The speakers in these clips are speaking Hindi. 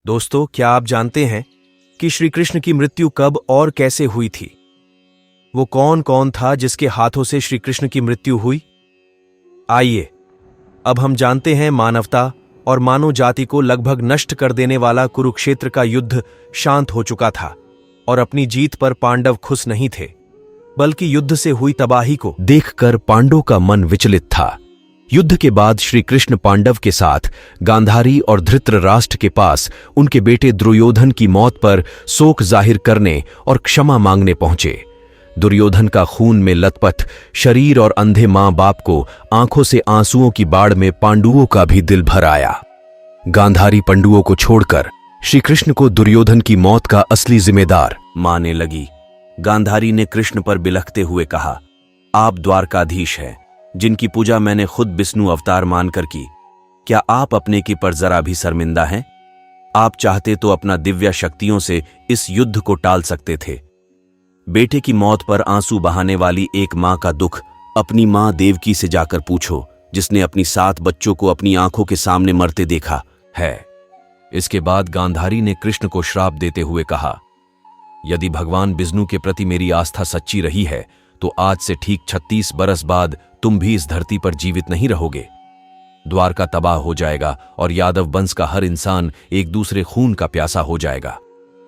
दोस्तों, क्या आप जानते हैं कि श्री कृष्ण की मृत्यु कब और कैसे हुई थी? वो कौन कौन था जिसके हाथों से श्री कृष्ण की मृत्यु हुई? आइए, अब हम जानते हैं। मानवता और मानव जाति को लगभग नष्ट कर देने वाला कुरुक्षेत्र का युद्ध शांत हो चुका था और अपनी जीत पर पांडव खुश नहीं थे, बल्कि युद्ध से हुई तबाही को देखकर पांडवों का मन विचलित था। युद्ध के बाद श्री कृष्ण पांडव के साथ गांधारी और धृतराष्ट्र के पास उनके बेटे दुर्योधन की मौत पर शोक जाहिर करने और क्षमा मांगने पहुंचे। दुर्योधन का खून में लथपथ शरीर और अंधे मां बाप को आंखों से आंसुओं की बाढ़ में पांडवों का भी दिल भर आया। गांधारी पांडवों को छोड़कर श्री कृष्ण को दुर्योधन की मौत का असली जिम्मेदार मानने लगी। गांधारी ने कृष्ण पर बिलखते हुए कहा, आप द्वारकाधीश हैं, जिनकी पूजा मैंने खुद विष्णु अवतार मानकर की। क्या आप अपने की पर जरा भी शर्मिंदा हैं? आप चाहते तो अपना दिव्य शक्तियों से इस युद्ध को टाल सकते थे। बेटे की मौत पर आंसू बहाने वाली एक मां का दुख अपनी मां देवकी से जाकर पूछो, जिसने अपनी 7 बच्चों को अपनी आंखों के सामने मरते देखा है। इसके बाद गांधारी ने कृष्ण को श्राप देते हुए कहा, यदि भगवान विष्णु के प्रति मेरी आस्था सच्ची रही है तो आज से ठीक 36 बरस बाद तुम भी इस धरती पर जीवित नहीं रहोगे। द्वारका तबाह हो जाएगा और यादव वंश का हर इंसान एक दूसरे खून का प्यासा हो जाएगा।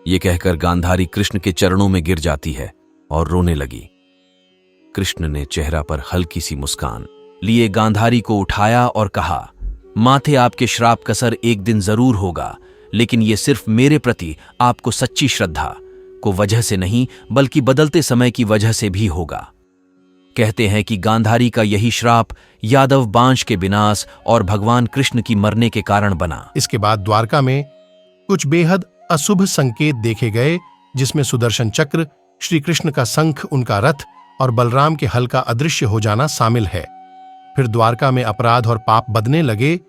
ये कहकर गांधारी कृष्ण के चरणों में गिर जाती है और रोने लगी। कृष्ण ने चेहरा पर हल्की सी मुस्कान लिए गांधारी को उठाया और कहा, माथे आपके श्राप का असर एक दिन जरूर होगा, लेकिन ये सिर्फ मेरे प्रति आपको सच्ची श्रद्धा को वजह से नहीं, बल्कि बदलते समय की वजह से भी होगा। कहते हैं कि गांधारी का यही श्राप यादव वंश के विनाश और भगवान कृष्ण की मरने के कारण बना। इसके बाद द्वारका में कुछ बेहद अशुभ संकेत देखे गए, जिसमें सुदर्शन चक्र, श्री कृष्ण का शंख, उनका रथ और बलराम के हल का अदृश्य हो जाना शामिल है। फिर द्वारका में अपराध और पाप बढ़ने लगे।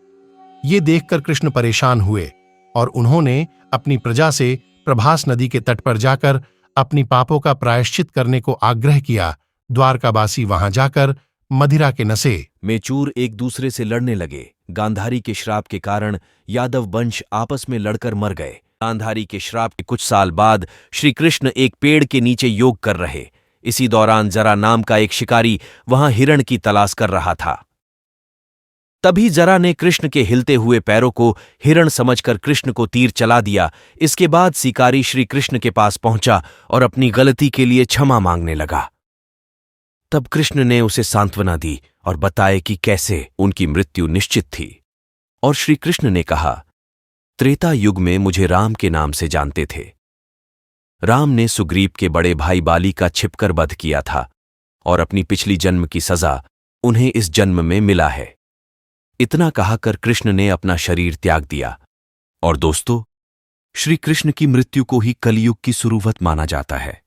ये देखकर कृष्ण परेशान हुए और उन्होंने अपनी प्रजा से प्रभास नदी के तट पर जाकर अपनी पापों का प्रायश्चित करने को आग्रह किया। द्वारकावासी वहां जाकर मदिरा के नशे में चूर एक दूसरे से लड़ने लगे। गांधारी के श्राप के कारण यादव वंश आपस में लड़कर मर गए। गांधारी के श्राप के कुछ साल बाद श्री कृष्ण एक पेड़ के नीचे योग कर रहे। इसी दौरान जरा नाम का एक शिकारी वहां हिरण की तलाश कर रहा था। तभी जरा ने कृष्ण के हिलते हुए पैरों को हिरण समझकर कृष्ण को तीर चला दिया। इसके बाद शिकारी श्री कृष्ण के पास पहुंचा और अपनी गलती के लिए क्षमा मांगने लगा। तब कृष्ण ने उसे सांत्वना दी और बताया कि कैसे उनकी मृत्यु निश्चित थी। और श्री कृष्ण ने कहा, त्रेता युग में मुझे राम के नाम से जानते थे। राम ने सुग्रीव के बड़े भाई बाली का छिपकर वध किया था और अपनी पिछली जन्म की सजा उन्हें इस जन्म में मिला है। इतना कहाकर कृष्ण ने अपना शरीर त्याग दिया। और दोस्तों, श्री कृष्ण की मृत्यु को ही कलयुग की शुरुआत माना जाता है।